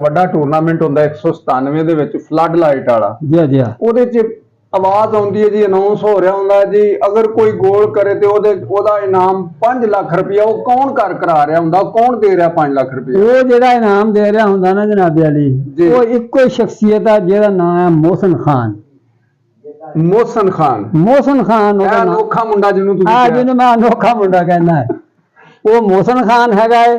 ਵੱਡਾ ਟੂਰਨਾਮੈਂਟ ਹੁੰਦਾ 197 ਦੇ ਵਿੱਚ ਫਲੱਡ ਲਾਈਟ ਵਾਲਾ ਜੀ ਜੀ ਉਹਦੇ 'ਚ ਆਵਾਜ਼ ਆਉਂਦੀ ਹੈ ਜੀ, ਅਨਾਉਂਸ ਹੋ ਰਿਹਾ ਹੁੰਦਾ ਜੀ, ਅਗਰ ਕੋਈ ਗੋਲ ਕਰੇ ਤੇ ਉਹਦਾ ਇਨਾਮ 5 ਲੱਖ ਰੁਪਇਆ। ਉਹ ਕੌਣ ਕਰਾ ਰਿਹਾ ਹੁੰਦਾ, ਕੌਣ ਦੇ ਰਿਹਾ 5 ਲੱਖ ਰੁਪਇਆ? ਉਹ ਜਿਹੜਾ ਇਨਾਮ ਦੇ ਰਿਹਾ ਹੁੰਦਾ ਨਾ ਜਨਾਬ ਅਲੀ, ਉਹ ਇੱਕੋ ਹੀ ਸ਼ਖਸੀਅਤ ਆ ਜਿਹਦਾ ਨਾਮ ਹੈ ਮੋਹਸਨ ਖਾਨ। ਮੋਹਸਨ ਖਾਨ, ਮੋਹਸਨ ਖਾਨ ਉਹਦਾ ਨਾਮ। ਅਨੋਖਾ ਮੁੰਡਾ ਜਿਹਨੂੰ ਤੁਸੀਂ ਹਾਂ, ਜਿਹਨੂੰ ਮੈਂ ਅਨੋਖਾ ਮੁੰਡਾ ਕਹਿੰਦਾ ਹੈ, ਉਹ ਮੋਹਸਨ ਖਾਨ ਹੈਗਾ ਹੈ।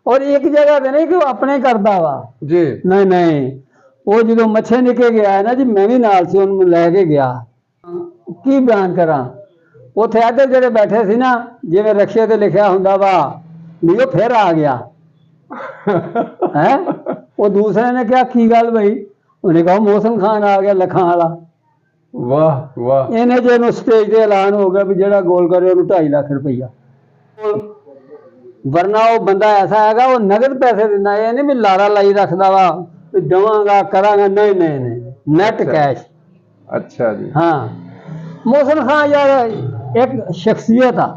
ਔਰ ਇੱਕ ਜਗ੍ਹਾ ਤੇ ਨਹੀਂ ਕਿ ਉਹ ਆਪਣੇ ਕਰਦਾ ਵਾ ਜੀ, ਨਹੀਂ ਨਹੀਂ, ਉਹ ਜਦੋਂ ਮੱਛੇ ਨਿਕੇ ਗਿਆ ਹੈ ਨਾ ਜੀ, ਮੈਂ ਵੀ ਨਾਲ ਸੀ, ਉਹਨੂੰ ਲੈ ਕੇ ਗਿਆ। ਕੀ ਬਿਆਨ ਕਰਾਂ, ਉੱਥੇ ਇੱਧਰ ਜਿਹੜੇ ਬੈਠੇ ਸੀ ਨਾ, ਜਿਵੇਂ ਰਕਸ਼ੇ ਤੇ ਲਿਖਿਆ ਹੁੰਦਾ ਵਾ ਵੀ ਉਹ ਫਿਰ ਆ ਗਿਆ ਹੈ। ਉਹ ਦੂਸਰੇ ਨੇ ਕਿਹਾ ਕੀ ਗੱਲ ਬਈ? ਉਹਨੇ ਕਹਾ ਮੋਹਸਨ ਖਾਨ ਆ ਗਿਆ ਲੱਖਾਂ ਵਾਲਾ। ਵਾਹ ਵਾਹ। ਇਹਨੇ ਜੇ ਨੂੰ ਸਟੇਜ ਤੇ ਐਲਾਨ ਹੋ ਗਿਆ ਵੀ ਜਿਹੜਾ ਗੋਲ ਕਰੇ ਉਹਨੂੰ 2.5 ਲੱਖ ਰੁਪਈਆ। ਵਰਨਾ ਉਹ ਬੰਦਾ ਐਸਾ ਹੈਗਾ, ਉਹ ਨਗਦ ਪੈਸੇ ਦਿੰਦਾ, ਇਹ ਨਹੀਂ ਵੀ ਲਾਰਾ ਲਾਈ ਰੱਖਦਾ ਵਾ ਵੀ ਦੇਵਾਂਗਾ ਕਰਾਂਗਾ, ਨਹੀਂ ਨਹੀਂ ਨਹੀਂ, ਨੈਟ ਕੈਸ਼। ਅੱਛਾ ਜੀ। ਹਾਂ, ਮੋਹਸਨ ਖਾਨ ਯਾਰ ਇੱਕ ਸ਼ਖਸੀਅਤ ਆ।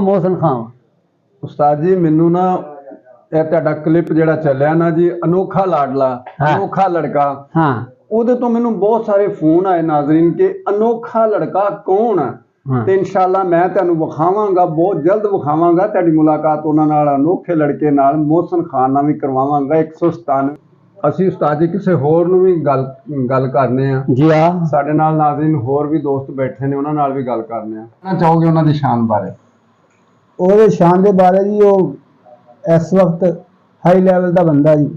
ਮੋਹਸਨ ਖਾਨ ਉਸਤਾਦ ਜੀ, ਮੈਨੂੰ ਨਾ ਇਹ ਤੁਹਾਡਾ ਕਲਿੱਪ ਜਿਹੜਾ ਚੱਲਿਆ ਨਾ ਜੀ, ਅਨੋਖਾ ਲਾਡਲਾ, ਅਨੋਖਾ ਲੜਕਾ, ਹਾਂ, ਉਹਦੇ ਤੋਂ ਮੈਨੂੰ ਬਹੁਤ ਸਾਰੇ ਫੋਨ ਆਏ ਨਾਜ਼ਰੀਨ ਕਿ ਅਨੋਖਾ ਲੜਕਾ ਕੌਣ ਹੈ। ਤੇ ਇਨਸ਼ਾਅੱਲਾ ਮੈਂ ਤੁਹਾਨੂੰ ਵਿਖਾਵਾਂਗਾ, ਬਹੁਤ ਜਲਦ ਵਿਖਾਵਾਂਗਾ। ਤੁਹਾਡੀ ਮੁਲਾਕਾਤ ਉਹਨਾਂ ਨਾਲ, ਅਨੋਖੇ ਲੜਕੇ ਨਾਲ, ਮੋਹਸਨ ਖਾਨ ਨਾਲ ਵੀ ਕਰਵਾਵਾਂਗਾ। 197 ਅਸੀਂ ਉਸਤਾਦ ਜੀ ਕਿਸੇ ਹੋਰ ਨੂੰ ਵੀ ਗੱਲ ਕਰਨੇ ਆ ਜੀ। ਆ ਸਾਡੇ ਨਾਲ ਨਾਜ਼ਰੀਨ ਹੋਰ ਵੀ ਦੋਸਤ ਬੈਠੇ ਨੇ, ਉਹਨਾਂ ਨਾਲ ਵੀ ਗੱਲ ਕਰਨੇ ਆ। ਕਹਿਣਾ ਚਾਹੋਗੇ ਉਹਨਾਂ ਦੀ ਸ਼ਾਨ ਬਾਰੇ? ਉਹਦੇ ਸ਼ਾਨ ਦੇ ਬਾਰੇ ਜੀ, ਉਹ ਇਸ ਵਕਤ ਹਾਈ ਲੈਵਲ ਦਾ ਬੰਦਾ ਜੀ,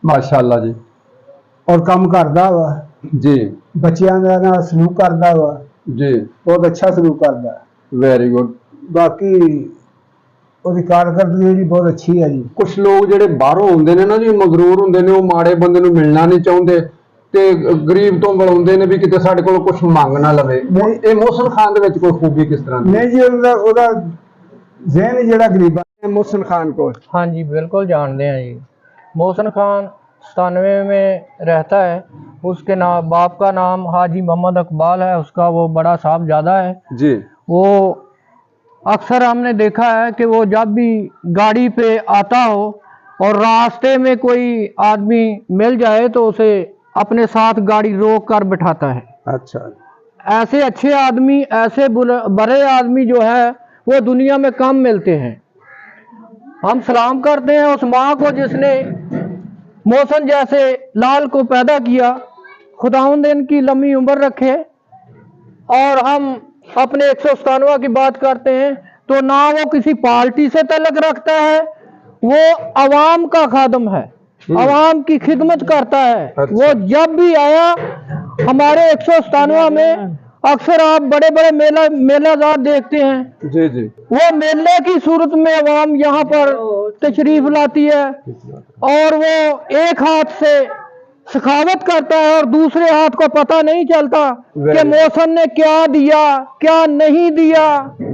ਮਾਸ਼ਾਅੱਲਾ ਜੀ। ਔਰ ਕੰਮ ਕਰਦਾ ਵਾ ਜੀ, ਬੱਚਿਆਂ ਦੇ ਨਾਲ ਸਲੂਕ ਕਰਦਾ ਵਾ ਜੀ, ਬਹੁਤ ਅੱਛਾ ਸਲੂਕ ਕਰਦਾ। Very good. ਬਾਕੀ ਉਹਦੀ ਕਾਰਕਰਦਗੀ ਜੀ ਬਹੁਤ ਅੱਛੀ ਹੈ ਜੀ। ਕੁਝ ਲੋਕ ਜਿਹੜੇ ਬਾਹਰੋਂ ਹੁੰਦੇ ਨੇ ਨਾ ਜੀ, ਮਗਰੂਰ ਹੁੰਦੇ ਨੇ, ਉਹ ਮਾੜੇ ਬੰਦੇ ਨੂੰ ਮਿਲਣਾ ਨਹੀਂ ਚਾਹੁੰਦੇ ਤੇ ਗਰੀਬ ਤੋਂ ਬੁਲਾਉਂਦੇ ਨੇ ਵੀ ਕਿਤੇ ਸਾਡੇ ਕੋਲ ਕੁਝ ਮੰਗ ਨਾ ਲਵੇ। ਇਹ ਮੋਹਸਨ ਖਾਨ ਦੇ ਵਿੱਚ ਕੋਈ ਖੂਬੀ ਕਿਸ ਤਰ੍ਹਾਂ ਦੀ? ਨਹੀਂ ਜੀ, ਉਹਦਾ ਜ਼ਿਹਨ ਜਿਹੜਾ ਗਰੀਬਾਂ। मोहसिन खान को? हाँ जी, बिल्कुल जानते हैं जी। मोहसिन खान 97 में रहता है। उसके नाम, बाप का नाम हाजी मोहम्मद इकबाल है, उसका वो बड़ा साहबजादा है जी। वो अक्सर हमने देखा है कि वो जब भी गाड़ी पे आता हो और रास्ते में कोई आदमी मिल जाए तो उसे अपने साथ गाड़ी रोक कर बिठाता है। अच्छा। ऐसे अच्छे आदमी, ऐसे बड़े आदमी जो है वो दुनिया में कम मिलते हैं। हम सलाम करते हैं उस माँ को जिसने मोहसिन जैसे लाल को पैदा किया। खुदावंद इनकी लंबी उम्र रखे। और हम अपने 197 की बात करते हैं तो ना वो किसी पार्टी से तल्लुक रखता है, वो अवाम का खादम है, अवाम की खिदमत करता है। अच्छा। वो जब भी आया हमारे 197 में, अक्सर आप बड़े बड़े मेलाजात देखते हैं, जी जी, वो मेले की सूरत में अवाम यहाँ पर तशरीफ लाती है और वो एक हाथ से सखावत करता है और दूसरे हाथ को पता नहीं चलता कि मोहसिन ने क्या दिया क्या नहीं दिया।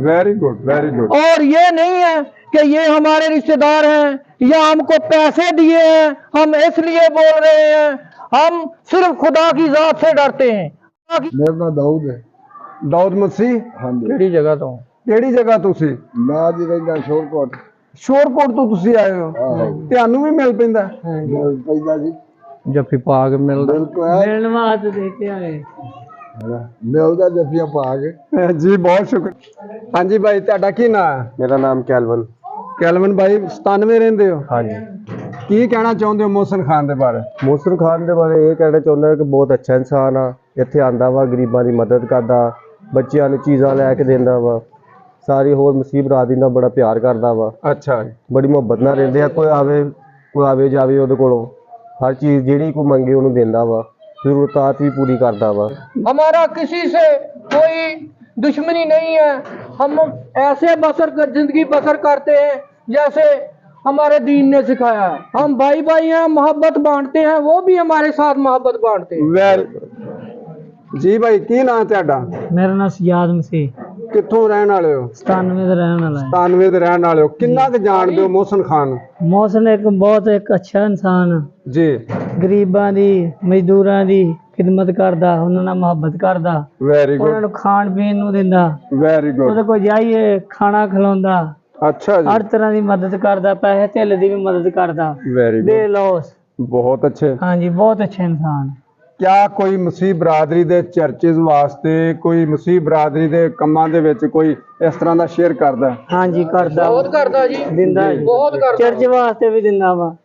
Very good, very good. और ये नहीं है कि ये हमारे रिश्तेदार हैं या हमको पैसे दिए हैं, हम इसलिए बोल रहे हैं। हम सिर्फ खुदा की जात से डरते हैं। मेरा नाम दाऊद है। दाऊद मसीह? हाँ जी। ਕਿਹੜੀ ਜਗ੍ਹਾ ਤੋਂ? ਕਿਹੜੀ ਜਗ੍ਹਾ ਤੁਸੀਂ? मैं जी रहना शोरकोट। ਸ਼ੋਰਕੋਟ ਤੋਂ ਤੁਸੀਂ ਆਏ ਹੋ? ਤੁਹਾਨੂੰ ਵੀ ਮਿਲ ਪੈਂਦਾ? पैदा जी ਜੱਫੀ ਪਾ ਕੇ ਮਿਲਦਾ। बिल्कुल है। ਮਿਲਣ ਵਾਸਤੇ ਦੇ ਕੇ ਆਏ। मिलदा जफियां पा के। ਜੀ ਬਹੁਤ ਸ਼ੁਕਰ। ਹਾਂਜੀ ਭਾਈ, ਤੁਹਾਡਾ ਕੀ ਨਾਮ ਹੈ? मेरा नाम कैलवन। ਕੈਲਵਨ ਭਾਈ, 97 ਰਹਿੰਦੇ ਹੋ? हाँ जी। ਕੀ ਕਹਿਣਾ ਚਾਹੁੰਦੇ ਹੋ ਮੋਹਸਿਨ ਖਾਨ ਦੇ ਬਾਰੇ? ਮੋਹਸਿਨ ਖਾਨ ਦੇ ਬਾਰੇ ਇਹ ਕਹਿਣਾ ਚਾਹੁੰਦਾ ਕਿ ਬਹੁਤ ਅੱਛਾ ਇਨਸਾਨ ਆ। ਇੱਥੇ ਆਂਦਾ ਵਾ, ਗਰੀਬਾਂ ਦੀ ਮਦਦ ਕਰਦਾ, ਬੱਚਿਆਂ ਨੂੰ ਚੀਜ਼ਾਂ ਲੈ ਕੇ ਦਿੰਦਾ ਵਾ, ਸਾਰੀ ਹੋਰ ਮੁਸੀਬਤ ਆਦਮੀ ਨਾਲ ਬੜਾ ਪਿਆਰ ਕਰਦਾ ਵਾ। ਅੱਛਾ, ਬੜੀ ਮੁਹੱਬਤ ਨਾਲ ਰਹਿੰਦੇ ਆ। ਕੋਈ ਆਵੇ ਜਾਵੇ ਉਹਦੇ ਕੋਲੋਂ ਹਰ ਚੀਜ਼ ਜਿਹੜੀ ਕੋਈ ਮੰਗੇ ਉਹਨੂੰ ਦਿੰਦਾ ਵਾ, ਜ਼ਰੂਰਤਾਂ ਵੀ ਪੂਰੀ ਕਰਦਾ ਵਾ। हमारा किसी से कोई दुश्मनी नहीं है। हम ऐसे जिंदगी बसर करते हैं जैसे हमारे दीन ने सिखाया है। हम भाई भाई हैं, मोहब्बत बांटते हैं, वो भी हमारे साथ मोहब्बत बांटते हैं। ਵੈਰੀ ਜੀ ਭਾਈ, ਕੀ ਨਾਂ ਤੁਹਾਡਾ? मेरा नाम सियाद मसीह, ਕਿੱਥੋਂ ਰਹਿਣ ਵਾਲੇ ਹੋ? 97 ਦਾ ਰਹਿਣ ਵਾਲਾ है। 97 ਦੇ ਰਹਿਣ ਵਾਲੇ ਹੋ। ਕਿੰਨਾ ਕੁ ਜਾਣਦੇ ਹੋ ਮੋਹਸਿਨ ਖਾਨ? मोहसिन एक बहुत अच्छा इंसान, ਜੀ, ਗਰੀਬਾਂ ਦੀ, ਮਜ਼ਦੂਰਾਂ ਦੀ ਖਿਦਮਤ ਕਰਦਾ, ਉਹਨਾਂ ਨਾਲ ਮੁਹੱਬਤ ਕਰਦਾ, ਵੈਰੀ ਉਹਨਾਂ ਗੁੱਡ, ਨੂੰ ਖਾਣ ਪੀਣ ਨੂੰ ਦਿੰਦਾ, ਵੈਰੀ ਗੁੱਡ। ਉਹਦੇ ਕੋਲ ਜਾਈਏ ਖਾਣਾ ਖਿਲਾਉਂਦਾ, अच्छा जी, हर तरह की मदद करता, पैसे धिल की भी मदद करता, वेरी गुड, बेलौस। बहुत अच्छे। हाँ जी, बहुत अच्छे इंसान। क्या कोई मसीह बरादरी दे चर्चेस वास्ते, कोई मसीह बरादरी दे कम्मां दे विच कोई इस तरह दा शेयर करदा? हाँ जी, करता, बहुत करता जी, दिंदा जी, बहुत करता। चर्च वास्ते भी दिंदा वा।